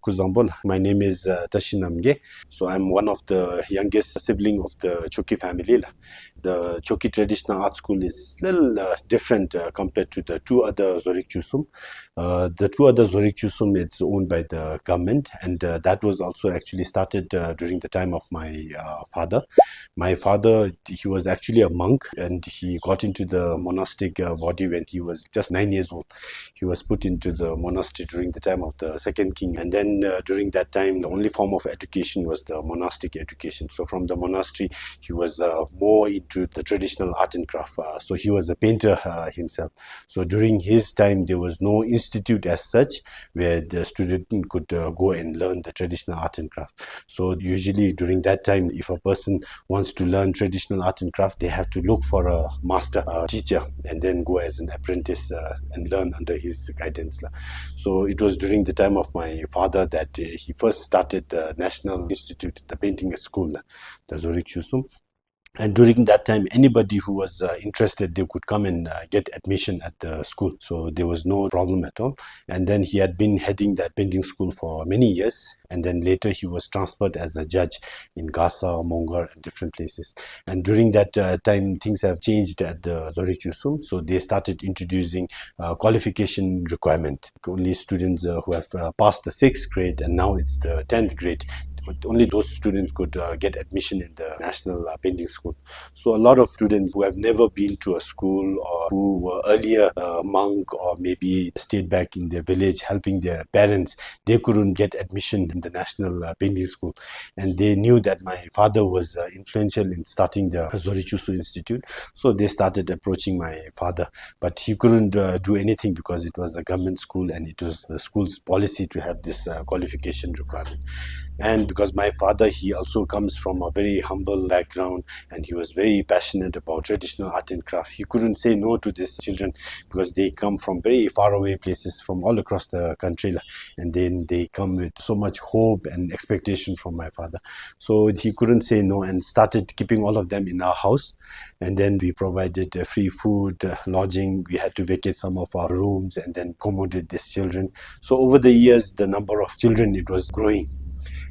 Kuzambol. My name is Tashinamge. So I'm one of the youngest sibling of the Choki family. The Choki Traditional Art School is a little different compared to the two other Zorig Chusum. The two other Zorig Chusum, it's owned by the government, and that was also actually started during the time of my father. My father, he was actually a monk, and he got into the monastic body when he was just 9 years old. He was put into the monastery during the time of the second king, and then during that time the only form of education was the monastic education. So from the monastery he was more into the traditional art and craft. So he was a painter himself. So during his time there was no institute as such where the student could go and learn the traditional art and craft. So usually during that time, if a person wants to learn traditional art and craft, they have to look for a master teacher and then go as an apprentice and learn under his guidance. So it was during the time of my father that he first started the National Institute, the painting school, the Zorig Chusum. And during that time, anybody who was interested, they could come and get admission at the school. So there was no problem at all. And then he had been heading that painting school for many years. And then later he was transferred as a judge in Gasa, Mongar, and different places. And during that time, things have changed at the Zorig Chusum. So they started introducing qualification requirement. Only students who have passed the 6th grade, and now it's the 10th grade, only those students could get admission in the National Painting School. So a lot of students who have never been to a school or who were earlier monk or maybe stayed back in their village helping their parents, they couldn't get admission in the National Painting School. And they knew that my father was influential in starting the Zorig Chusum Institute. So they started approaching my father. But he couldn't do anything because it was a government school and it was the school's policy to have this qualification requirement. And because my father, he also comes from a very humble background and he was very passionate about traditional art and craft, he couldn't say no to these children because they come from very faraway places from all across the country, and then they come with so much hope and expectation from my father. So he couldn't say no and started keeping all of them in our house. And then we provided free food, lodging. We had to vacate some of our rooms and then accommodate these children. So over the years, the number of children, it was growing.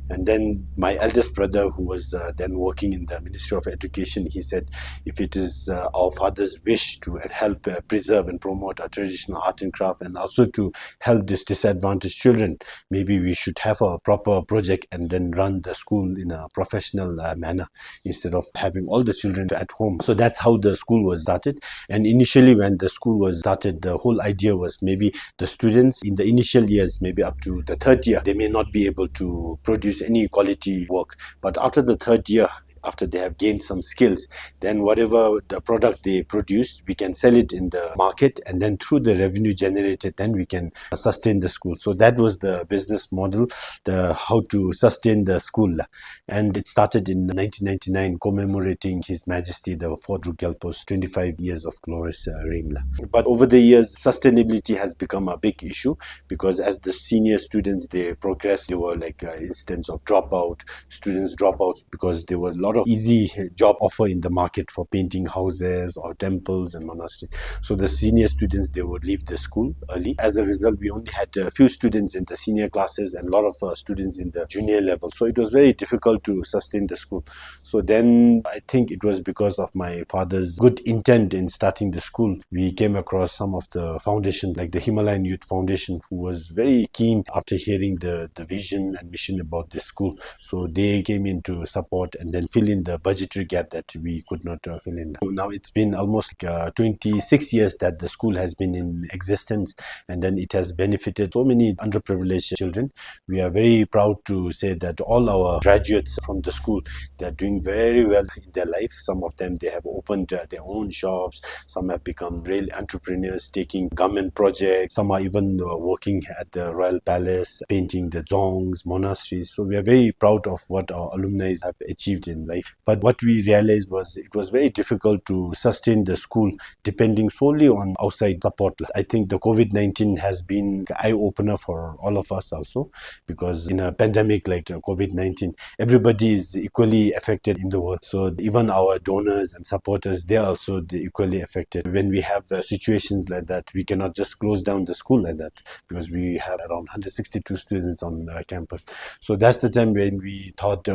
And then my eldest brother, who was then working in the Ministry of Education, he said, if it is our father's wish to help preserve and promote our traditional art and craft and also to help these disadvantaged children, maybe we should have a proper project and then run the school in a professional manner instead of having all the children at home. So that's how the school was started. And initially when the school was started, the whole idea was maybe the students in the initial years, maybe up to the 3rd year, they may not be able to produce any quality work, but after the 3rd year, after they have gained some skills, then whatever the product they produce, we can sell it in the market, and then through the revenue generated, then we can sustain the school. So that was the business model, the how to sustain the school. And it started in 1999, commemorating His Majesty the 4th Rugyalpo's 25 years of glorious reign. But over the years, sustainability has become a big issue because as the senior students, they progress, there were like instances of dropout, students dropouts because there were a lot of easy job offer in the market for painting houses or temples and monasteries. So the senior students, they would leave the school early. As a result, we only had a few students in the senior classes and a lot of students in the junior level. So it was very difficult to sustain the school. So then I think it was because of my father's good intent in starting the school. We came across some of the foundation, like the Himalayan Youth Foundation, who was very keen after hearing the vision and mission about this school. So they came in to support and then fill in the budgetary gap that we could not fill in. Now it's been almost 26 years that the school has been in existence, and then it has benefited so many underprivileged children. We are very proud to say that all our graduates from the school, they are doing very well in their life. Some of them, they have opened their own shops. Some have become real entrepreneurs taking government projects. Some are even working at the Royal Palace, painting the zongs, monasteries. So we are very proud of what our alumni have achieved in life. life. But what we realized was it was very difficult to sustain the school depending solely on outside support. I think the COVID-19 has been an eye-opener for all of us also, because in a pandemic like COVID-19, everybody is equally affected in the world. So even our donors and supporters, they are also equally affected. When we have situations like that, we cannot just close down the school like that, because we have around 162 students on campus. So that's the time when we thought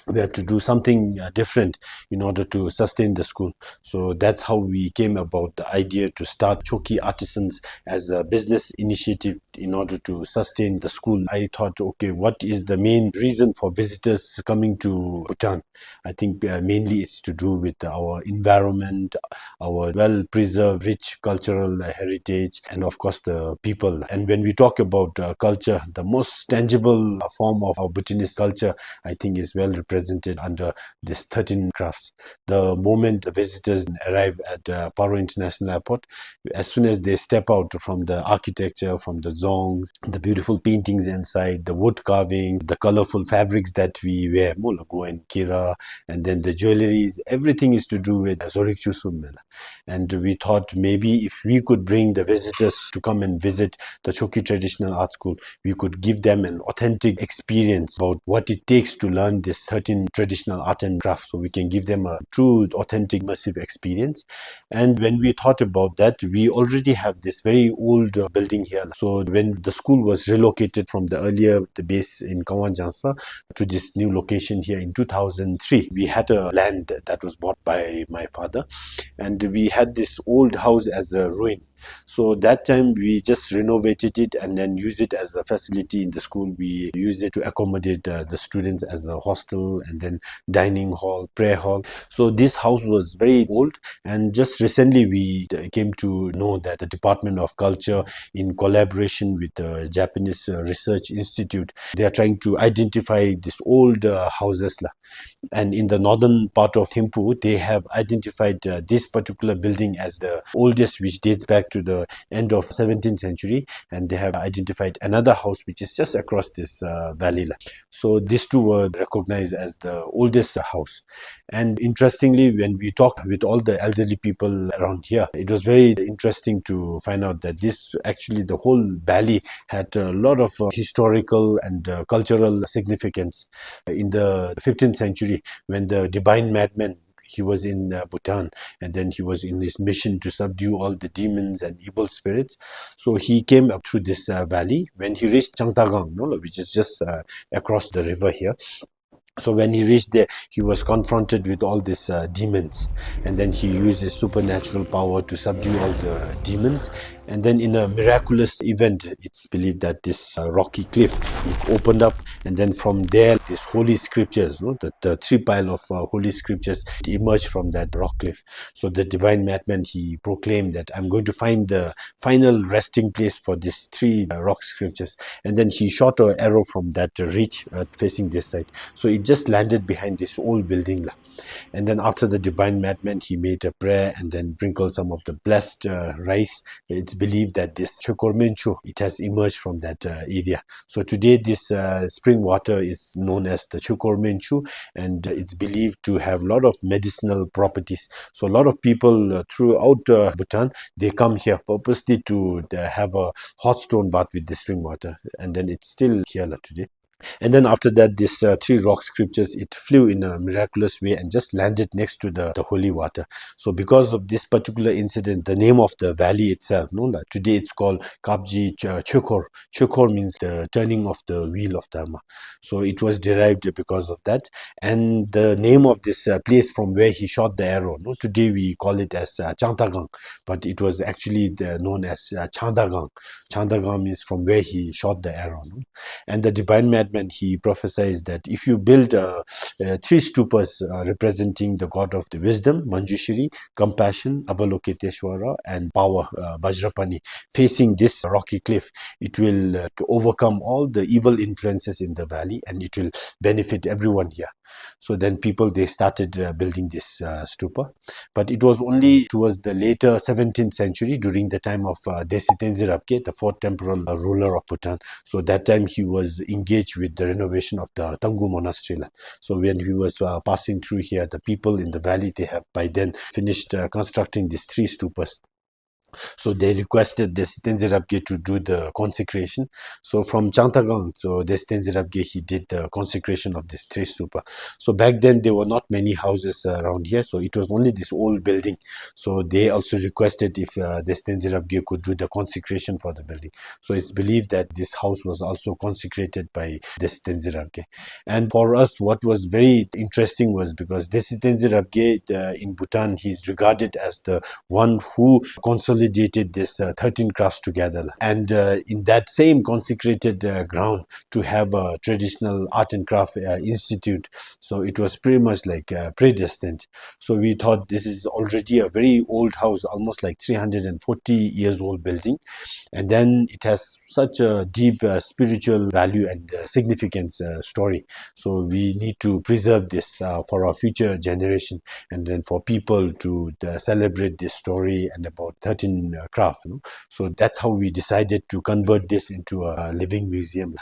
we have to do something different in order to sustain the school. So that's how we came about the idea to start Choki Artisans as a business initiative in order to sustain the school. I thought, okay, what is the main reason for visitors coming to Bhutan? I think mainly it's to do with our environment, our well-preserved, rich cultural heritage, and of course the people. And when we talk about culture, the most tangible form of our Bhutanese culture, I think, is well represented under this 13 crafts. The moment the visitors arrive at Paro International Airport, as soon as they step out from the architecture, from the zongs, the beautiful paintings inside, the wood carving, the colorful fabrics that we wear, Mulago and Kira, and then the jewelries, everything is to do with Zorig Chusum. And we thought maybe if we could bring the visitors to come and visit the Choki Traditional Art School, we could give them an authentic experience about what it takes to learn this 13 traditional art and craft. So we can give them a true, authentic, immersive experience. And when we thought about that, we already have this very old building here. So when the school was relocated from the base in Kawanjansa to this new location here in 2003, we had a land that was bought by my father, and we had this old house as a ruin. So that time we just renovated it and then use it as a facility in the school. We use it to accommodate the students as a hostel, and then dining hall, prayer hall. So this house was very old, and just recently we came to know that the Department of Culture, in collaboration with the Japanese Research Institute, they are trying to identify these old houses. And in the northern part of Thimphu, they have identified this particular building as the oldest, which dates back to the end of 17th century. And they have identified another house which is just across this valley. So these two were recognized as the oldest house. And interestingly, when we talked with all the elderly people around here, it was very interesting to find out that this actually, the whole valley had a lot of historical and cultural significance. In the 15th century, when the divine madman, he was in Bhutan, and then he was in his mission to subdue all the demons and evil spirits. So he came up through this valley. When he reached Changtagang, which is just across the river here, so when he reached there, he was confronted with all these demons, and then he used his supernatural power to subdue all the demons. And then in a miraculous event, it's believed that this rocky cliff, it opened up, and then from there, these holy scriptures, the three pile of holy scriptures, it emerged from that rock cliff. So the divine madman, he proclaimed that I'm going to find the final resting place for these three rock scriptures. And then he shot an arrow from that ridge facing this side. So it just landed behind this old building. And then after the divine madman, he made a prayer and then sprinkled some of the blessed rice. It's believed that this chokormenchu, it has emerged from that area. So today this spring water is known as the chokormenchu, and it's believed to have a lot of medicinal properties. So a lot of people throughout Bhutan, they come here purposely to have a hot stone bath with the spring water, and then it's still here today. And then after that, this three rock scriptures, it flew in a miraculous way and just landed next to the holy water. So because of this particular incident, the name of the valley itself, today it's called Kapji Chokor. Chokor means the turning of the wheel of Dharma. So it was derived because of that. And the name of this place from where he shot the arrow, today we call it as Changtagang, but it was actually known as Chandagang. Chandagang means from where he shot the arrow. And the divine madman, he prophesies that if you build three stupas representing the god of the wisdom, Manjushri, compassion, Avalokiteshwara, and power, Vajrapani, facing this rocky cliff, it will overcome all the evil influences in the valley, and it will benefit everyone here. So then people, they started building this stupa. But it was only towards the later 17th century, during the time of Desi Tenzin Rabke, the fourth temporal ruler of Bhutan. So that time he was engaged finished with the renovation of the Tangu monastery. So when he was passing through here, the people in the valley, they have by then finished constructing these 3 stupas. So they requested Desi Rabge to do the consecration. So from Changtagang, so Desi Rabge, he did the consecration of this 3 stupa. So back then there were not many houses around here, so it was only this old building. So they also requested if Desi Rabge could do the consecration for the building. So it's believed that this house was also consecrated by Desi Rabge. And for us, what was very interesting was because Desi Rabge in Bhutan, he's regarded as the one who consolidated this 13 crafts together. And in that same consecrated ground to have a traditional art and craft institute, so it was pretty much like predestined. So we thought this is already a very old house, almost like 340 years old building, and then it has such a deep spiritual value and significance story. So we need to preserve this for our future generation, and then for people to celebrate this story and about 13 craft. So that's how we decided to convert this into a living museum.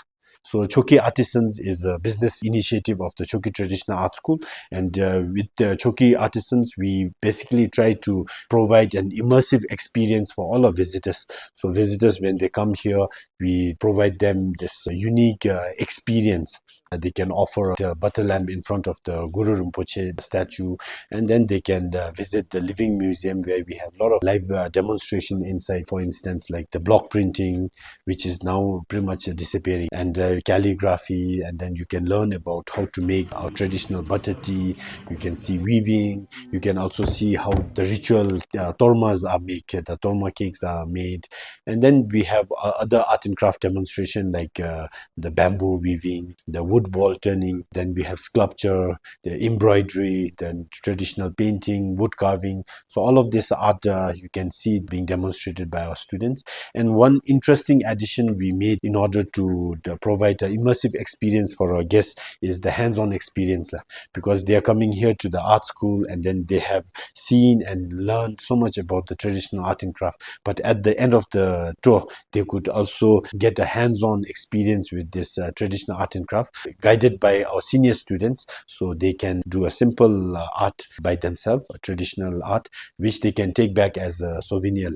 So Choki Artisans is a business initiative of the Choki Traditional Art School, and with Choki Artisans, we basically try to provide an immersive experience for all our visitors. So visitors, when they come here, we provide them this unique experience. They can offer a butter lamp in front of the Guru Rinpoche statue, and then they can visit the living museum where we have a lot of live demonstration inside, for instance, like the block printing, which is now pretty much disappearing, and calligraphy, and then you can learn about how to make our traditional butter tea. You can see weaving. You can also see how the ritual tormas are made, the torma cakes are made, and then we have other art and craft demonstration like the bamboo weaving, the wood ball turning, then we have sculpture, the embroidery, then traditional painting, wood carving. So all of this art you can see it being demonstrated by our students. And one interesting addition we made in order to provide an immersive experience for our guests is the hands-on experience, because they are coming here to the art school and then they have seen and learned so much about the traditional art and craft, but at the end of the tour they could also get a hands-on experience with this traditional art and craft, guided by our senior students, so they can do a simple art by themselves, a traditional art, which they can take back as a souvenir.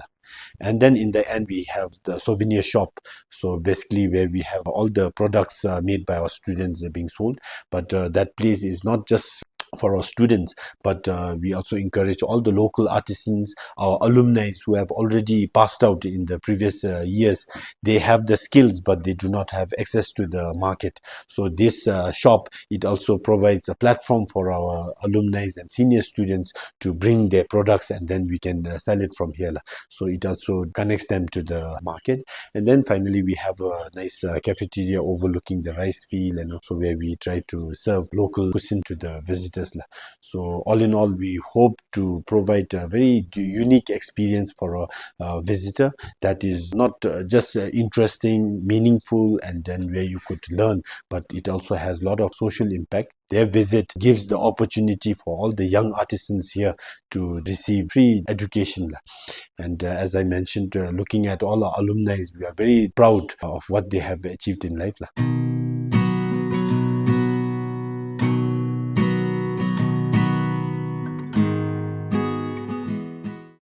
And then in the end we have the souvenir shop, so basically where we have all the products made by our students being sold. But that place is not just for our students, but we also encourage all the local artisans, our alumni who have already passed out in the previous years. They have the skills, but they do not have access to the market. So this shop, it also provides a platform for our alumni and senior students to bring their products, and then we can sell it from here. So it also connects them to the market. And then finally we have a nice cafeteria overlooking the rice field, and also where we try to serve local cuisine to the visitors. So all in all, we hope to provide a very unique experience for a visitor that is not just interesting, meaningful, and then where you could learn, but it also has a lot of social impact. Their visit gives the opportunity for all the young artisans here to receive free education. And as I mentioned, looking at all our alumni, we are very proud of what they have achieved in life.